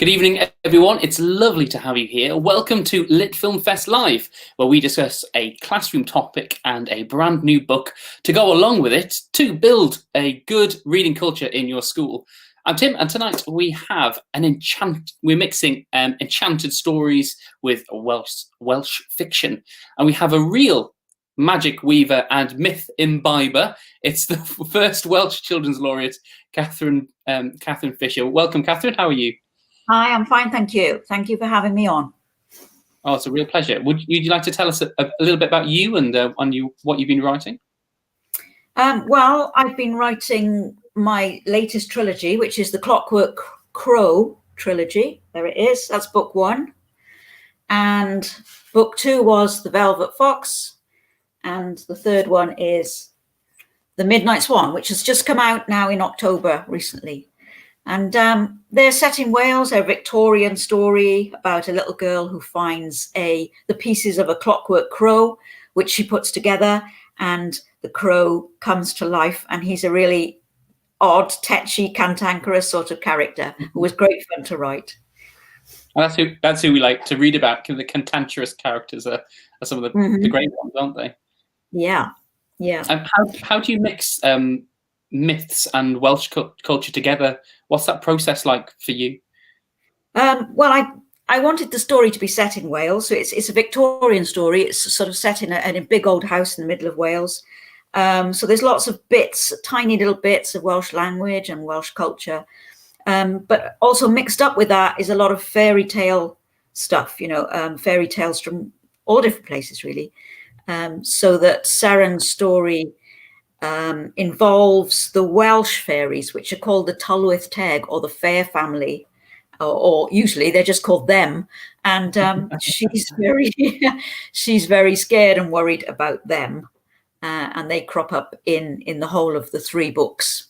Good evening, everyone. It's lovely to have you here. Welcome to LitFilmFest Live, where we discuss a classroom topic and a brand new book to go along with it to build a good reading culture in your school. I'm Tim, and tonight we have we're mixing enchanted stories with Welsh fiction, and we have a real magic weaver and myth imbiber. It's the first Welsh Children's Laureate, Catherine Fisher. Welcome, Catherine. How are you? Hi, I'm fine, thank you. Thank you for having me on. Oh, it's a real pleasure. Would you like to tell us a little bit about you and what you've been writing? Well, I've been writing my latest trilogy, which is the Clockwork Crow trilogy. There it is. That's book 1. And book 2 was The Velvet Fox. And the third one is The Midnight Swan, which has just come out now in October recently. And they're set in Wales. They're a Victorian story about a little girl who finds the pieces of a clockwork crow, which she puts together, and the crow comes to life. And he's a really odd, tetchy, cantankerous sort of character who was great fun to write. Well, that's who we like to read about. The cantankerous characters are some of the great ones, aren't they? Yeah, yeah. How do you mix myths and Welsh culture together? What's that process like for you? Well, I wanted the story to be set in Wales, so it's a Victorian story. It's sort of set in a big old house in the middle of Wales. So there's lots of bits, tiny little bits of Welsh language and Welsh culture, but also mixed up with that is a lot of fairy tale stuff. Fairy tales from all different places, really. So that Seren's story involves the Welsh fairies, which are called the Tylwyth Teg or the Fair Family, or usually they're just called them. And she's very scared and worried about them, and they crop up in the whole of the 3 books.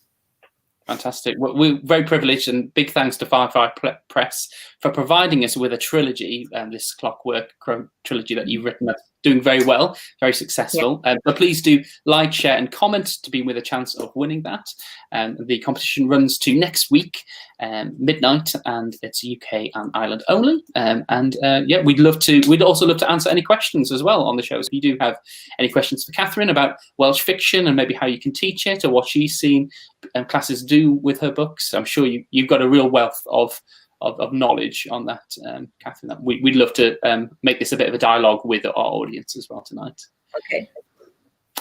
Fantastic. We're very privileged, and big thanks to Firefly Press for providing us with a trilogy, this Clockwork Crow trilogy that you've written. That's doing very well, very successful. Yeah. But please do like, share, and comment to be with a chance of winning that. The competition runs to next week, midnight, and it's UK and Ireland only. Yeah, we'd also love to answer any questions as well on the show. So if you do have any questions for Catherine about Welsh fiction and maybe how you can teach it or what she's seen classes do with her books, I'm sure you've got a real wealth of knowledge on that, Catherine. We'd love to make this a bit of a dialogue with our audience as well tonight. Okay.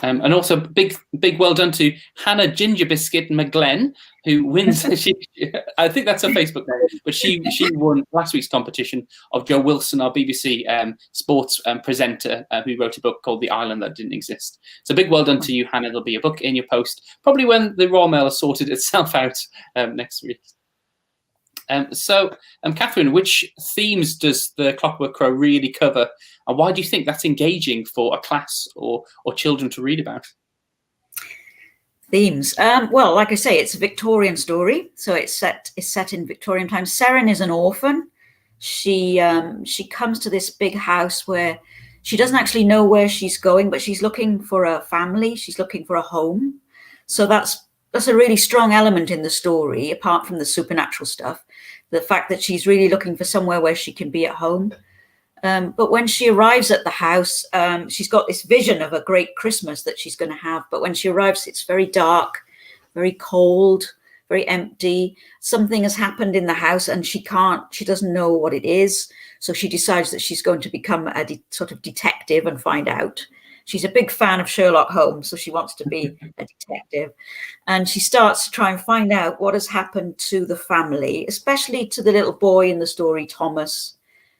And also big well done to Hannah Ginger Biscuit McGlenn, who wins. I think that's her Facebook name, but she won last week's competition of Joe Wilson, our BBC sports presenter, who wrote a book called The Island That Didn't Exist. So big well done to you, Hannah. There'll be a book in your post probably when the Royal Mail has sorted itself out next week. So, Catherine, which themes does the Clockwork Crow really cover, and why do you think that's engaging for a class or children to read about? Themes. Well, like I say, it's a Victorian story, so it's set in Victorian times. Seren is an orphan. She comes to this big house where she doesn't actually know where she's going, but she's looking for a family. She's looking for a home. So that's a really strong element in the story, apart from the supernatural stuff. The fact that she's really looking for somewhere where she can be at home. But when she arrives at the house, she's got this vision of a great Christmas that she's going to have. But when she arrives, it's very dark, very cold, very empty. Something has happened in the house and she doesn't know what it is. So she decides that she's going to become a sort of detective and find out. She's a big fan of Sherlock Holmes, so she wants to be a detective. And she starts to try and find out what has happened to the family, especially to the little boy in the story, Thomas,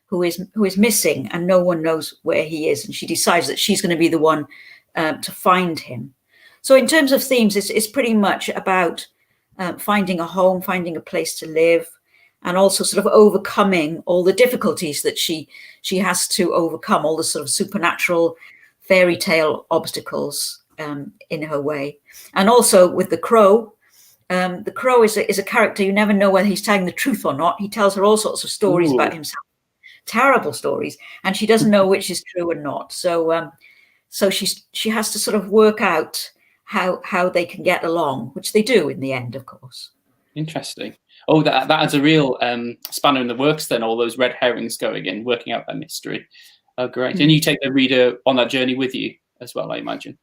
who is missing and no one knows where he is. And she decides that she's going to be the one to find him. So in terms of themes, it's pretty much about finding a home, finding a place to live, and also sort of overcoming all the difficulties that she has to overcome, all the sort of supernatural fairy tale obstacles in her way. And also with the crow is a character you never know whether he's telling the truth or not. He tells her all sorts of stories about himself, terrible stories, and she doesn't know which is true and not. So she has to sort of work out how they can get along, which they do in the end, of course. Interesting. Oh, that adds a real spanner in the works then, all those red herrings going in, working out that mystery. Oh, great. And you take the reader on that journey with you as well, I imagine.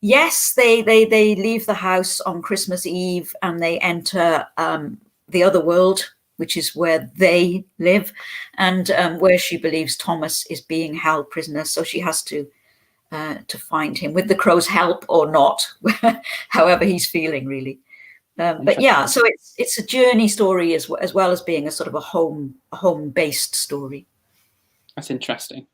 Yes, they leave the house on Christmas Eve and they enter the other world, which is where they live, and where she believes Thomas is being held prisoner. So she has to find him with the crow's help or not, however he's feeling, really. But yeah, so it's a journey story as well as being a sort of a home-based story. That's interesting.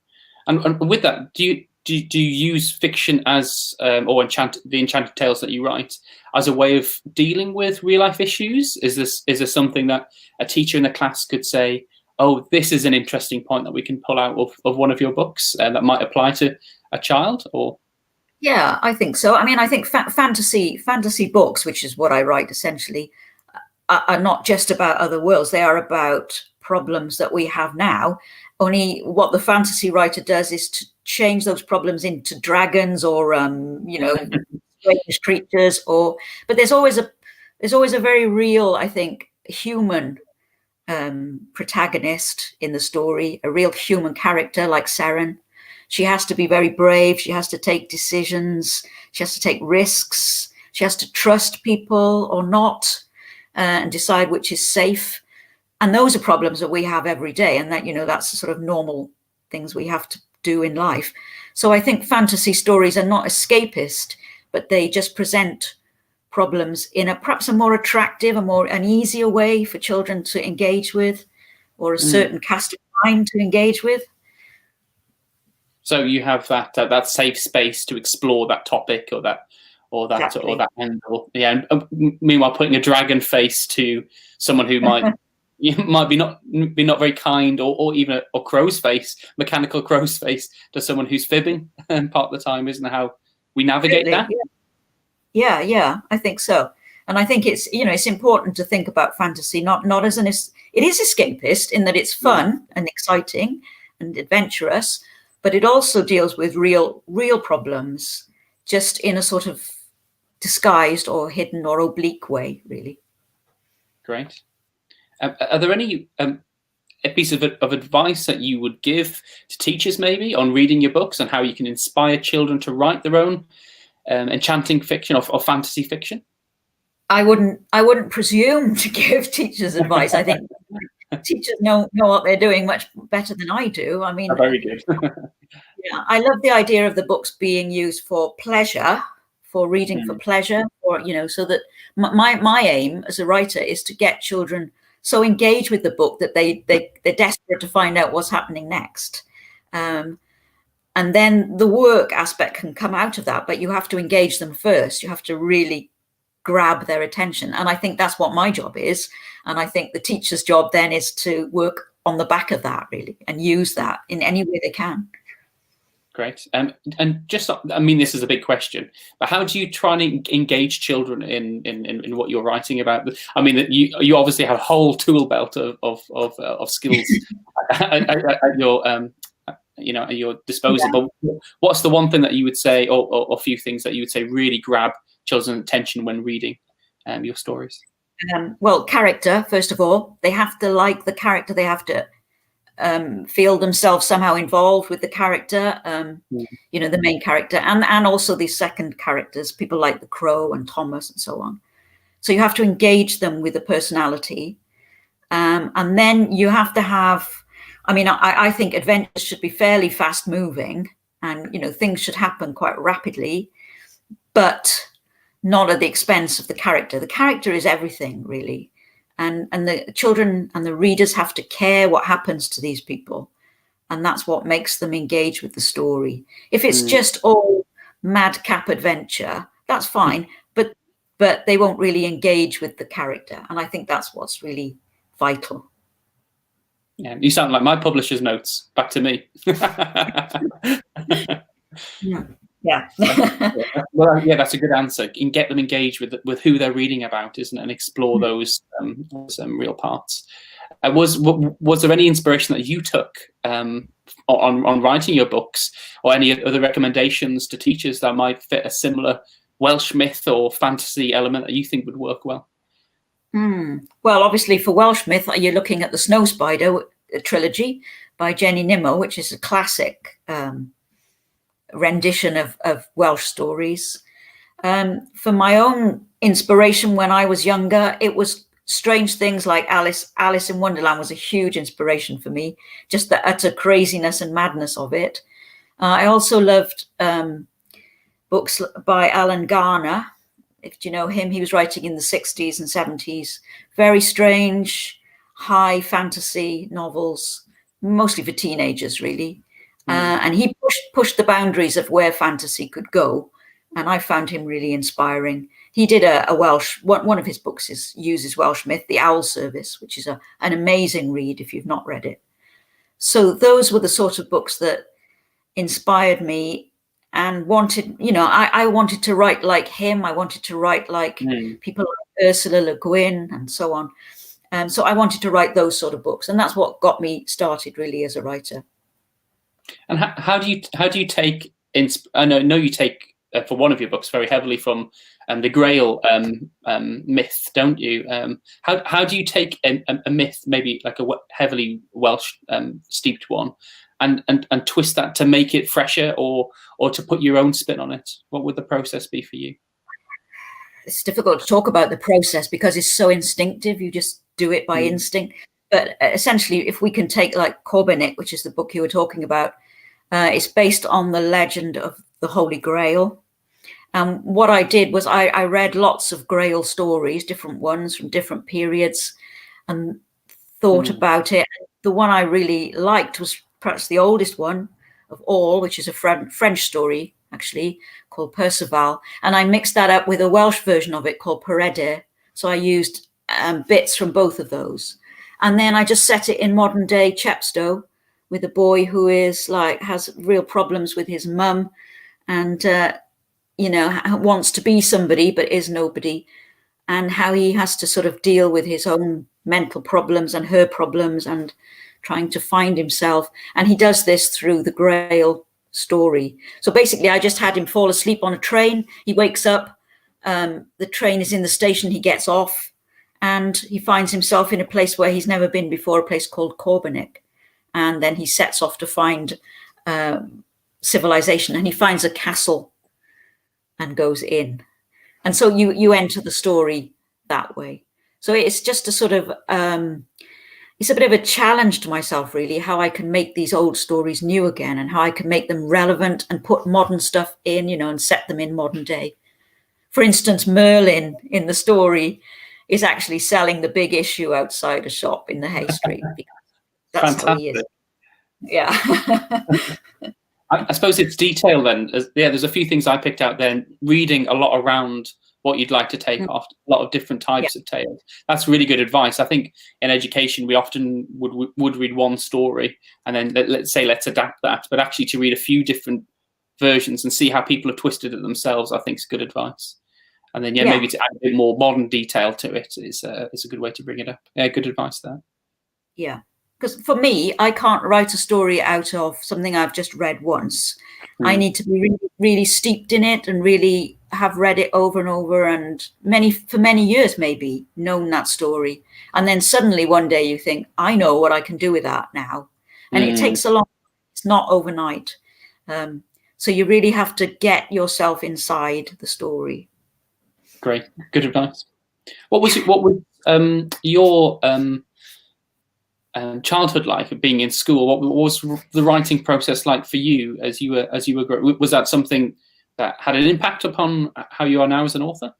And with that, do you use fiction as or the enchanted tales that you write as a way of dealing with real life issues? Is this something that a teacher in the class could say, oh, this is an interesting point that we can pull out of one of your books that might apply to a child? Or yeah, I think so. I mean, I think fantasy books, which is what I write essentially, are not just about other worlds. They are about problems that we have now. Only what the fantasy writer does is to change those problems into dragons or strange creatures. But there's always a very real, I think, human protagonist in the story, a real human character like Seren. She has to be very brave. She has to take decisions. She has to take risks. She has to trust people or not, and decide which is safe. And those are problems that we have every day. And that, that's the sort of normal things we have to do in life. So I think fantasy stories are not escapist, but they just present problems in perhaps a more attractive, an easier way for children to engage with, or a certain cast of mind to engage with. So you have that safe space to explore that topic or that angle. Yeah. And meanwhile, putting a dragon face to someone who might be not very kind, or even a crow's face, mechanical crow's face, to someone who's fibbing part of the time, isn't how we navigate that? Yeah, I think so. And I think it's important to think about fantasy not as it is escapist in that it's fun and exciting and adventurous, but it also deals with real problems, just in a sort of disguised or hidden or oblique way, really. Great. Are there any a piece of advice that you would give to teachers maybe on reading your books and how you can inspire children to write their own enchanting fiction or fantasy fiction? I wouldn't presume to give teachers advice. I think teachers know what they're doing much better than I do. I mean, very good. Yeah, I love the idea of the books being used for pleasure, for reading for pleasure, or so that my aim as a writer is to get children so engaged with the book that they're desperate to find out what's happening next. And then the work aspect can come out of that, but you have to engage them first. You have to really grab their attention. And I think that's what my job is. And I think the teacher's job then is to work on the back of that, really, and use that in any way they can. Great. And just, I mean, this is a big question, but how do you try and engage children in what you're writing about? I mean, you obviously have a whole tool belt of skills at your disposal. Yeah. But what's the one thing that you would say, or a few things that you would say really grab children's attention when reading your stories? Well, character, first of all. They have to like the character. They have to feel themselves somehow involved with the character, the main character, and also the second characters, people like the Crow and Thomas and so on. So you have to engage them with the personality. And then you have to have, I think adventures should be fairly fast moving, and, things should happen quite rapidly, but not at the expense of the character. The character is everything, really. And the children and the readers have to care what happens to these people. And that's what makes them engage with the story. If it's just all madcap adventure, that's fine, but they won't really engage with the character. And I think that's what's really vital. Yeah, you sound like my publisher's notes back to me. Yeah. Well, yeah, that's a good answer. You can get them engaged with who they're reading about, isn't it, and explore those real parts. Was there any inspiration that you took on writing your books, or any other recommendations to teachers that might fit a similar Welsh myth or fantasy element that you think would work well? Well, obviously for Welsh myth, you're looking at the Snow Spider trilogy by Jenny Nimmo, which is a classic rendition of Welsh stories. For my own inspiration when I was younger, it was strange things like Alice in Wonderland was a huge inspiration for me, just the utter craziness and madness of it. I also loved books by Alan Garner. If you know him, he was writing in the 60s and 70s, very strange, high fantasy novels, mostly for teenagers, really. And he pushed the boundaries of where fantasy could go. And I found him really inspiring. He did a Welsh, one of his books uses Welsh myth, The Owl Service, which is an amazing read if you've not read it. So those were the sort of books that inspired me and wanted, I wanted to write like him. I wanted to write like people like Ursula Le Guin and so on. So I wanted to write those sort of books. And that's what got me started really as a writer. And how do you take, I know you take, for one of your books very heavily from the Grail myth, don't you? How do you take a myth, maybe like a heavily Welsh steeped one, and twist that to make it fresher or to put your own spin on it? What would the process be for you? It's difficult to talk about the process because it's so instinctive. You just do it by instinct. But essentially, if we can take like Corbinic, which is the book you were talking about, it's based on the legend of the Holy Grail. What I did was I read lots of Grail stories, different ones from different periods, and thought about it. The one I really liked was perhaps the oldest one of all, which is a French story, actually, called Perceval. And I mixed that up with a Welsh version of it called Peredur. So I used bits from both of those. And then I just set it in modern day Chepstow with a boy who has real problems with his mum and, wants to be somebody but is nobody, and how he has to sort of deal with his own mental problems and her problems and trying to find himself. And he does this through the Grail story. So basically, I just had him fall asleep on a train. He wakes up, the train is in the station, he gets off, and he finds himself in a place where he's never been before, a place called Corbinic. And then he sets off to find civilization, and he finds a castle and goes in. And so you enter the story that way. So it's just a sort of, it's a bit of a challenge to myself, really, how I can make these old stories new again and how I can make them relevant and put modern stuff in, and set them in modern day. For instance, Merlin in the story is actually selling the big issue outside a shop in the Hay Street. That's how he is. Yeah. I suppose it's detail then. There's a few things I picked out then, reading a lot around what you'd like to take off, a lot of different types of tales. That's really good advice. I think in education, we often would read one story and then let's adapt that, but actually to read a few different versions and see how people have twisted it themselves, I think is good advice. And then, maybe to add a bit more modern detail to it is a good way to bring it up. Yeah, good advice there. Yeah. Because for me, I can't write a story out of something I've just read once. I need to be really, really steeped in it and really have read it over and over and for many years maybe known that story. And then suddenly one day you think, I know what I can do with that now. And it takes a long time. It's not overnight. So you really have to get yourself inside the story. Great. Good advice. What was your childhood like of being in school? What was the writing process like for you as you were growing? Was that something that had an impact upon how you are now as an author?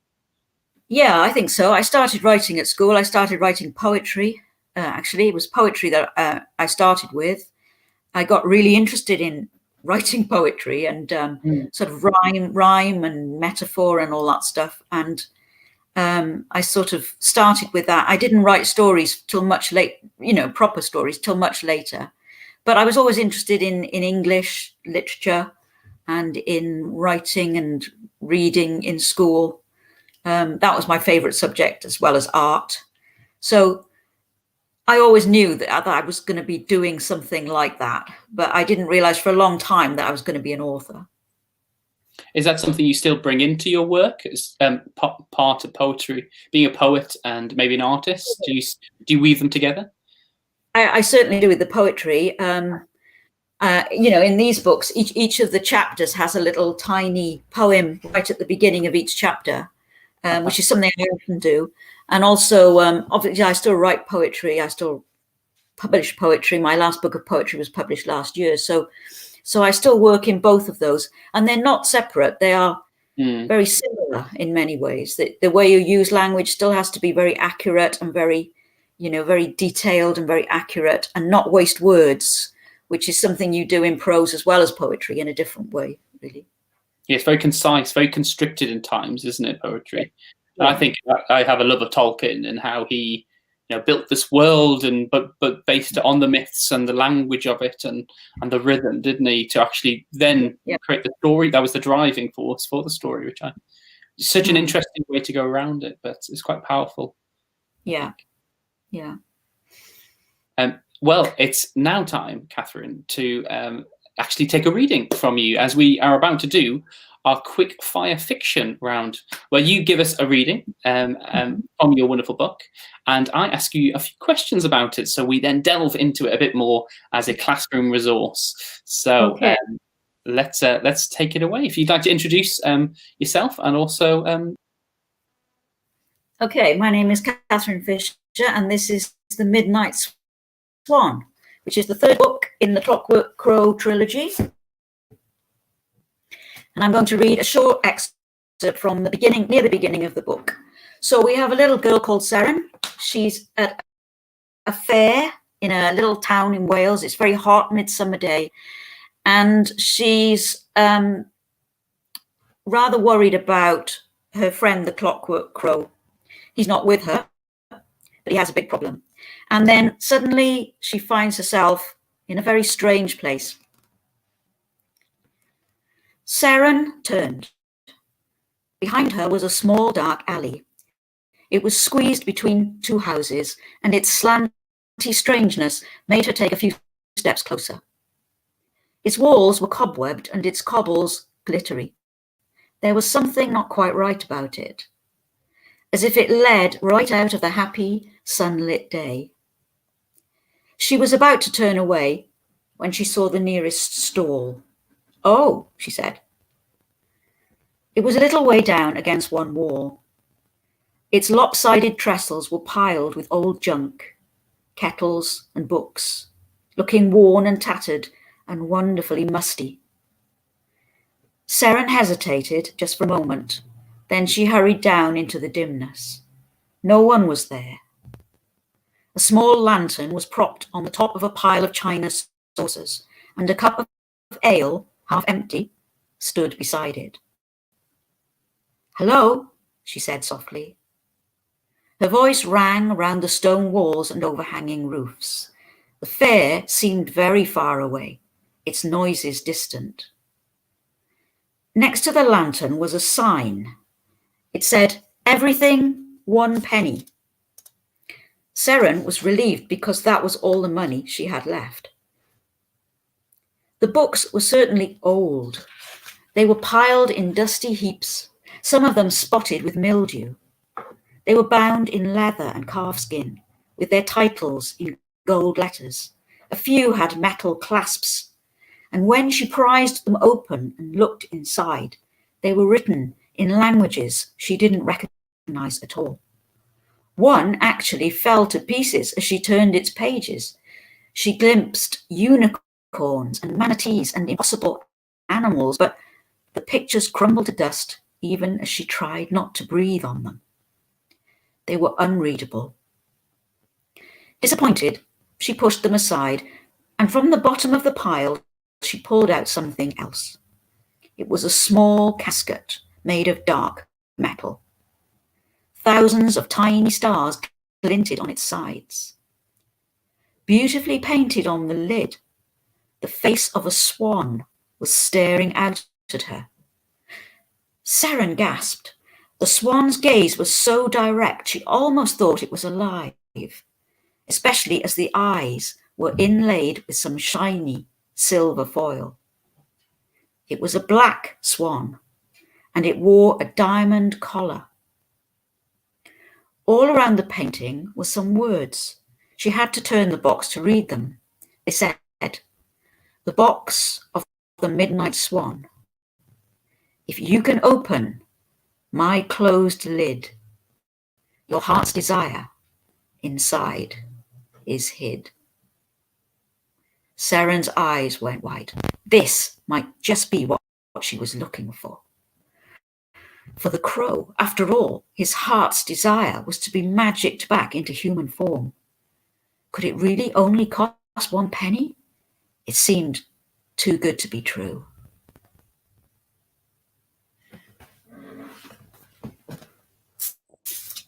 Yeah, I think so. I started writing at school. I started writing poetry. Actually, it was poetry that I started with. I got really interested in writing poetry and sort of rhyme and metaphor and all that stuff. And I sort of started with that. I didn't write stories till much late, proper stories till much later. But I was always interested in English literature and in writing and reading in school. That was my favorite subject, as well as art. So I always knew that I was going to be doing something like that, but I didn't realize for a long time that I was going to be an author. Is that something you still bring into your work as part of poetry, being a poet and maybe an artist? Do you weave them together? I certainly do with the poetry. You know, in these books, each of the chapters has a little tiny poem right at the beginning of each chapter, which is something I often do. And also, obviously, I still write poetry. I still publish poetry. My last book of poetry was published last year. So I still work in both of those. And they're not separate. They are very similar in many ways. The way you use language still has to be very accurate and very, you know, very detailed and very accurate, and not waste words, which is something you do in prose as well as poetry in a different way, really. Yeah, it's very concise, very constricted in times, isn't it, poetry? Yeah. And I think I have a love of Tolkien and how he, you know, built this world, and but based it on the myths and the language of it and the rhythm, didn't he? To actually then create the story. That was the driving force for the story, which it's such an interesting way to go around it, but it's quite powerful. Yeah, yeah. Well, it's now time, Catherine, to actually take a reading from you, as we are about to do our quick fire fiction round, where you give us a reading from your wonderful book, and I ask you a few questions about it. So we then delve into it a bit more as a classroom resource. So let's take it away. If you'd like to introduce yourself and also. Okay, my name is Catherine Fisher, and this is The Midnight Swan, which is the third book in the Clockwork Crow trilogy. And I'm going to read a short excerpt from the beginning, near the beginning of the book. So we have a little girl called Seren. She's at a fair in a little town in Wales. It's a very hot midsummer day. And she's rather worried about her friend, the Clockwork Crow. He's not with her, but he has a big problem. And then suddenly she finds herself in a very strange place. Seren turned. Behind her was a small dark alley. It was squeezed between two houses, and its slanty strangeness made her take a few steps closer. Its walls were cobwebbed and its cobbles glittery. There was something not quite right about it, as if it led right out of the happy, sunlit day. She was about to turn away when she saw the nearest stall. "Oh," she said. It was a little way down against one wall. Its lopsided trestles were piled with old junk, kettles and books, looking worn and tattered and wonderfully musty. Seren hesitated just for a moment. Then she hurried down into the dimness. No one was there. A small lantern was propped on the top of a pile of china saucers, and a cup of ale, half empty, stood beside it. "Hello," she said softly. Her voice rang around the stone walls and overhanging roofs. The fair seemed very far away, its noises distant. Next to the lantern was a sign. It said, "Everything, 1 penny." Seren was relieved because that was all the money she had left. The books were certainly old. They were piled in dusty heaps, some of them spotted with mildew. They were bound in leather and calfskin, with their titles in gold letters. A few had metal clasps, and when she prized them open and looked inside, they were written in languages she didn't recognize at all. One actually fell to pieces as she turned its pages. She glimpsed unicorns and manatees and impossible animals, but the pictures crumbled to dust even as she tried not to breathe on them. They were unreadable. Disappointed, she pushed them aside, and from the bottom of the pile, she pulled out something else. It was a small casket made of dark metal. Thousands of tiny stars glinted on its sides. Beautifully painted on the lid, the face of a swan was staring out at her. Seren gasped. The swan's gaze was so direct she almost thought it was alive, especially as the eyes were inlaid with some shiny silver foil. It was a black swan and it wore a diamond collar. All around the painting were some words. She had to turn the box to read them. They said, "The box of the midnight swan. If you can open my closed lid, your heart's desire inside is hid." Seren's eyes went wide. This might just be what she was looking for. For the crow, after all, his heart's desire was to be magicked back into human form. Could it really only cost 1 penny? It seemed too good to be true.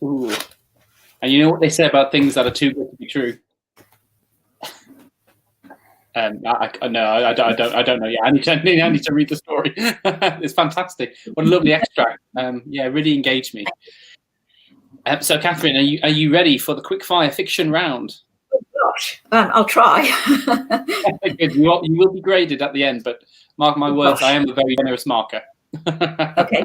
Ooh. And you know what they say about things that are too good to be true? I don't know. Yeah, I need to read the story. It's fantastic. What a lovely extract. Yeah, really engaged me. So, Catherine, are you ready for the quickfire fiction round? Oh gosh, I'll try. Good. You will be graded at the end, but mark my words, I am a very generous marker. Okay.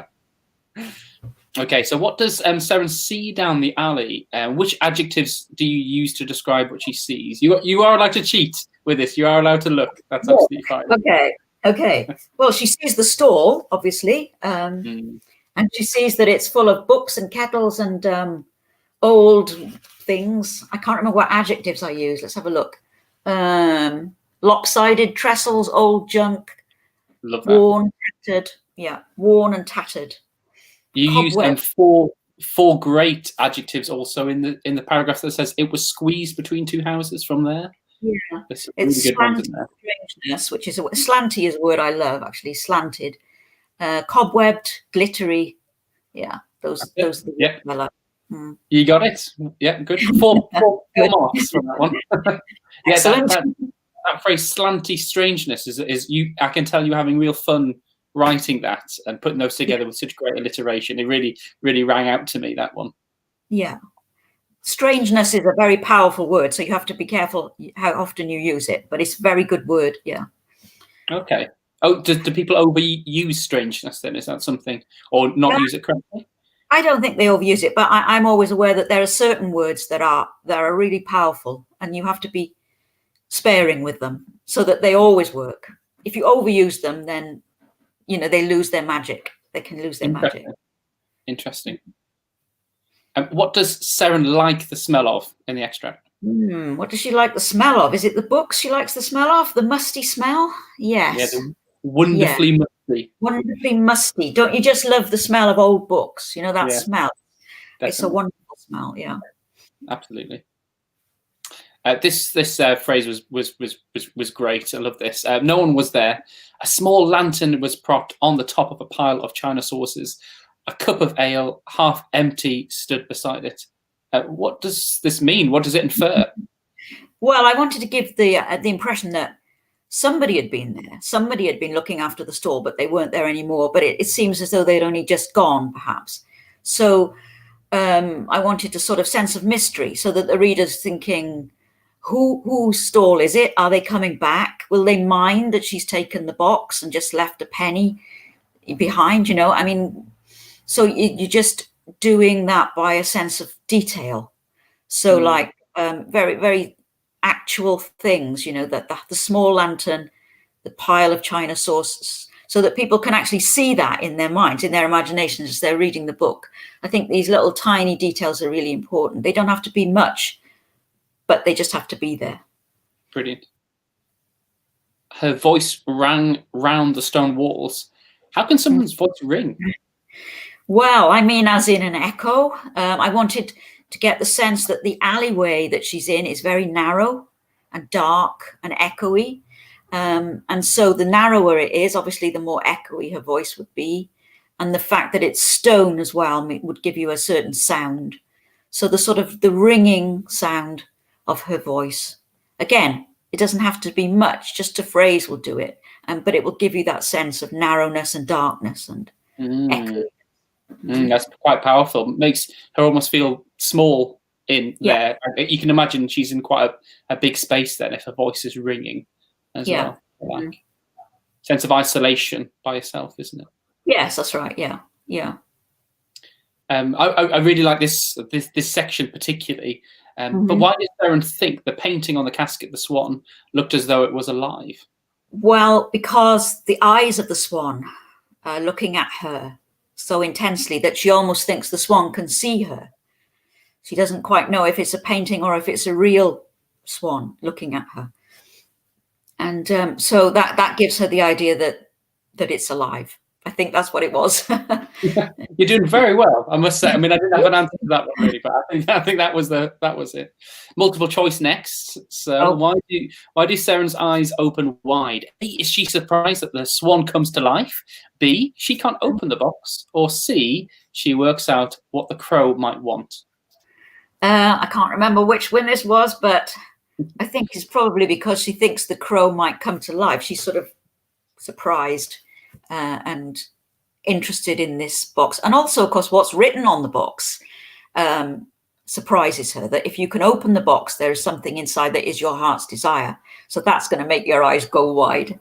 Okay. So, what does Seren see down the alley? Which adjectives do you use to describe what she sees? You are allowed to cheat with this. You are allowed to look. That's absolutely fine. Okay. Well, she sees the stall, obviously, and she sees that it's full of books and kettles and old things. I can't remember what adjectives I use. Let's have a look. Lopsided, trestles, old junk, Love that. worn, tattered. Yeah, worn and tattered. You use four great adjectives also in the paragraph that says it was squeezed between two houses from there. Yeah, it's really good ones in there. Strangeness, which is slanty is a word I love, actually. Slanted, cobwebbed, glittery. Yeah, those are the words I love. You got it. Yeah, good. Four marks from that one. Yeah, excellent. That phrase "slanty strangeness" is you. I can tell you having real fun writing that and putting those together with such great alliteration. It really rang out to me, that one. Yeah. Strangeness is a very powerful word, so you have to be careful how often you use it, but it's a very good word. Yeah. Okay. Oh, do people overuse strangeness then? Is that something, or not use it correctly? I don't think they overuse it, but I'm always aware that there are certain words that are really powerful, and you have to be sparing with them so that they always work. If you overuse them, then they lose their magic. They can lose their magic. Interesting. What does Seren like the smell of in the extract? What does she like the smell of? Is it the books she likes the smell of? The musty smell? Yes. Yeah, the wonderfully musty. Wonderfully musty. Don't you just love the smell of old books? That smell. Definitely. It's a wonderful smell. Yeah. Absolutely. This phrase was great. I love this. No one was there. A small lantern was propped on the top of a pile of china saucers. A cup of ale, half empty, stood beside it. What does this mean? What does it infer? Well, I wanted to give the impression that somebody had been there. Somebody had been looking after the stall, but they weren't there anymore. But it seems as though they'd only just gone, perhaps. So I wanted a sort of sense of mystery, so that the reader's thinking, whose stall is it? Are they coming back? Will they mind that she's taken the box and just left a penny behind? I mean, so you're just doing that by a sense of detail. So like very, very actual things, that the small lantern, the pile of china saucers, so that people can actually see that in their minds, in their imaginations as they're reading the book. I think these little tiny details are really important. They don't have to be much, but they just have to be there. Brilliant. Her voice rang round the stone walls. How can someone's voice ring? Well, I mean, as in an echo. I wanted to get the sense that the alleyway that she's in is very narrow and dark and echoey. And so the narrower it is, obviously, the more echoey her voice would be. And the fact that it's stone as well would give you a certain sound. So the sort of the ringing sound of her voice. Again, it doesn't have to be much, just a phrase will do it. But it will give you that sense of narrowness and darkness and echo. That's quite powerful. Makes her almost feel small in there. You can imagine she's in quite a big space then if her voice is ringing as well. Like sense of isolation by yourself, isn't it? Yes, that's right. Yeah. Yeah. I really like this section particularly. But why did Seren think the painting on the casket, the swan, looked as though it was alive? Well, because the eyes of the swan are looking at her so intensely that she almost thinks the swan can see her. She doesn't quite know if it's a painting or if it's a real swan looking at her. And so that gives her the idea that it's alive. I think that's what it was. You're doing very well, I must say. I mean, I didn't have an answer to that one really, but I think that was it. Multiple choice next. So why do Seren's eyes open wide? A, is she surprised that the swan comes to life? B, she can't open the box. Or C, she works out what the crow might want. I can't remember which one this was, but I think it's probably because she thinks the crow might come to life. She's sort of surprised and interested in this box. And also, of course, what's written on the box surprises her, that if you can open the box, there is something inside that is your heart's desire. So that's going to make your eyes go wide.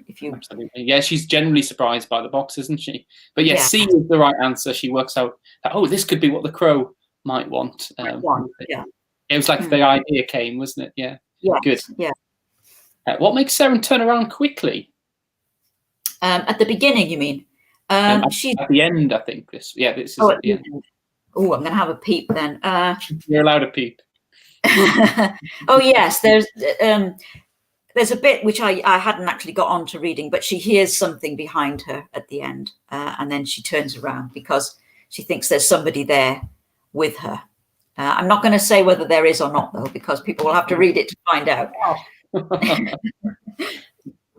Absolutely. Yeah, she's generally surprised by the box, isn't she? But yeah, C is the right answer. She works out that, this could be what the crow might want. It was like the idea came, wasn't it? Yeah. Good. Yeah. What makes Seren turn around quickly? At the beginning, you mean? She's at the end, I think. This is at the end. Oh, I'm going to have a peep then. You're allowed a peep. Oh yes, there's a bit which I hadn't actually got on to reading, but she hears something behind her at the end, and then she turns around because she thinks there's somebody there with her. I'm not going to say whether there is or not, though, because people will have to read it to find out.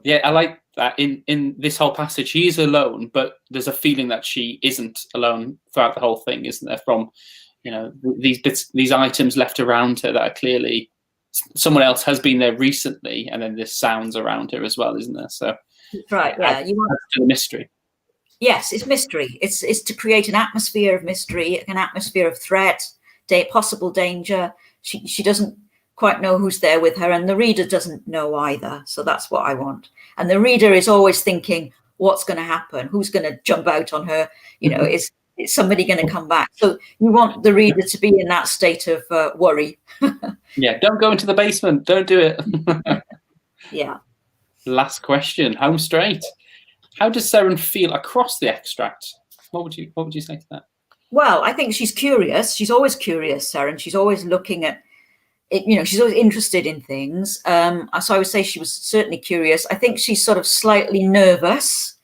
Yeah, I like that. In this whole passage, she is alone, but there's a feeling that she isn't alone throughout the whole thing, isn't there? From these items left around her that are clearly someone else has been there recently, and then there's sounds around her as well, isn't there? So right, yeah, you want the mystery. Yes, it's mystery. It's to create an atmosphere of mystery, an atmosphere of threat, possible danger. She doesn't quite know who's there with her, and the reader doesn't know either. So that's what I want. And the reader is always thinking, what's going to happen? Who's going to jump out on her? Is somebody going to come back? So you want the reader to be in that state of worry. Yeah, don't go into the basement. Don't do it. Yeah. Last question, home straight. How does Seren feel across the extract? What would you say to that? Well, I think she's curious. She's always curious, Seren. She's always looking at it. She's always interested in things. So I would say she was certainly curious. I think she's sort of slightly nervous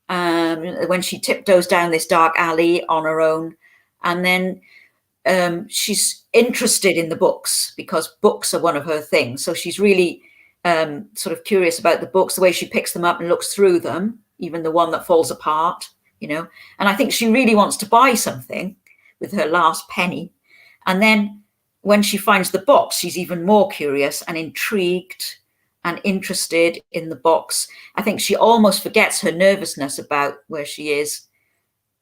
when she tiptoes down this dark alley on her own. And then she's interested in the books because books are one of her things. So she's really sort of curious about the books, the way she picks them up and looks through them, even the one that falls apart, And I think she really wants to buy something with her last penny. And then when she finds the box, she's even more curious and intrigued and interested in the box. I think she almost forgets her nervousness about where she is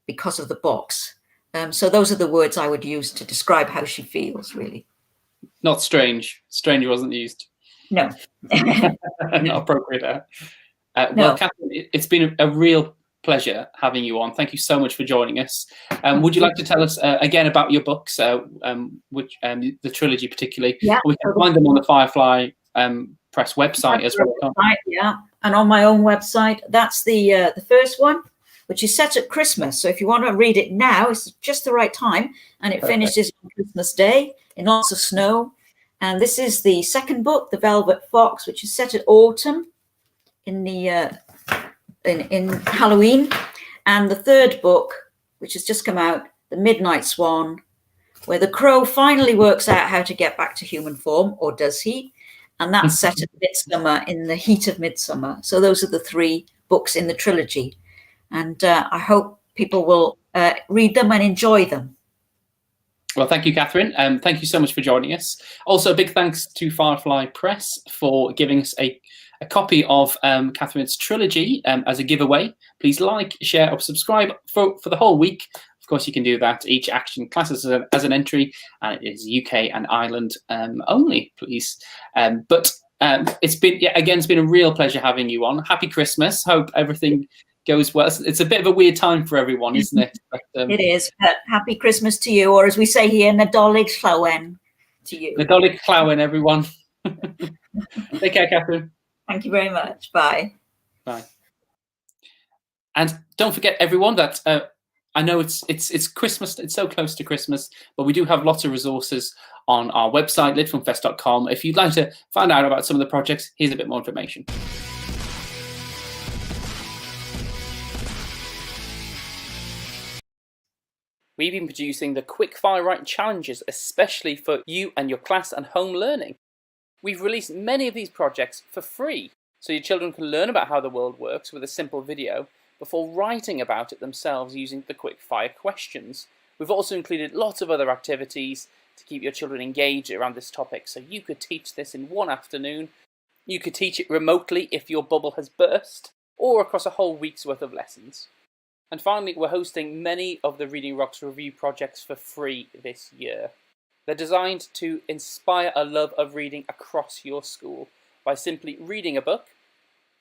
because of the box. So those are the words I would use to describe how she feels, really. Not strange. Strange wasn't used. No. Not appropriate. Well, Catherine, it's been a real pleasure having you on. Thank you so much for joining us. Would you like to tell us again about your books, which the trilogy particularly? Yeah, we can find them on the Firefly Press website as well. Yeah, and on my own website. That's the first one, which is set at Christmas. So if you want to read it now, it's just the right time, and it finishes on Christmas Day in lots of snow. And this is the second book, The Velvet Fox, which is set at autumn in the in Halloween. And the third book, which has just come out, The Midnight Swan, where the crow finally works out how to get back to human form, or does he? And that's set at midsummer, in the heat of midsummer. So those are the three books in the trilogy. And I hope people will read them and enjoy them. Well, thank you, Catherine. Thank you so much for joining us. Also, a big thanks to Firefly Press for giving us a copy of Catherine's trilogy as a giveaway. Please like, share, or subscribe for the whole week. Of course, you can do that. Each action classes as an entry, and it is UK and Ireland only, please. But it's been a real pleasure having you on. Happy Christmas. Hope everything goes well. It's a bit of a weird time for everyone, isn't it? But, it is. But happy Christmas to you, or as we say here, Nadolig Llawen to you. Nadolig Llawen, everyone. Take care, Catherine. Thank you very much. Bye. Bye. And don't forget, everyone, that I know it's Christmas. It's so close to Christmas, but we do have lots of resources on our website, litfilmfest.com. If you'd like to find out about some of the projects, here's a bit more information. We've been producing the Quickfire Write Challenges, especially for you and your class and home learning. We've released many of these projects for free, so your children can learn about how the world works with a simple video before writing about it themselves using the Quickfire questions. We've also included lots of other activities to keep your children engaged around this topic, so you could teach this in one afternoon. You could teach it remotely if your bubble has burst, or across a whole week's worth of lessons. And finally, we're hosting many of the Reading Rocks review projects for free this year. They're designed to inspire a love of reading across your school by simply reading a book,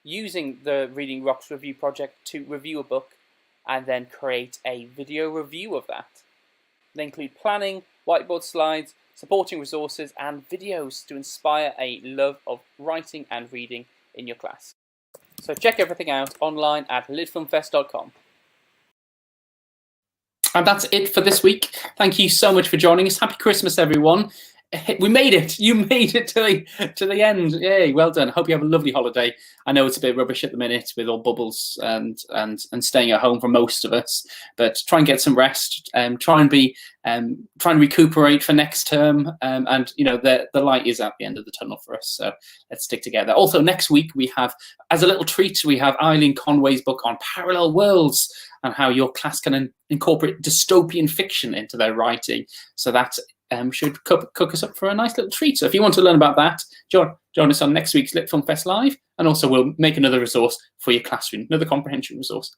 using the Reading Rocks review project to review a book, and then create a video review of that. They include planning, whiteboard slides, supporting resources, and videos to inspire a love of writing and reading in your class. So check everything out online at litfilmfest.com. And that's it for this week. Thank you so much for joining us. Happy Christmas, everyone. We made it. You made it to the end. Yay, well done. Hope you have a lovely holiday. I know it's a bit rubbish at the minute with all bubbles and staying at home for most of us, but try and get some rest. Try and recuperate for next term. And you know, the light is at the end of the tunnel for us. So let's stick together. Also, next week we have, as a little treat, we have Eileen Conway's book on parallel worlds and how your class can incorporate dystopian fiction into their writing. So that should cook us up for a nice little treat. So if you want to learn about that, join us on next week's Lit Film Fest Live, and also we'll make another resource for your classroom, another comprehension resource.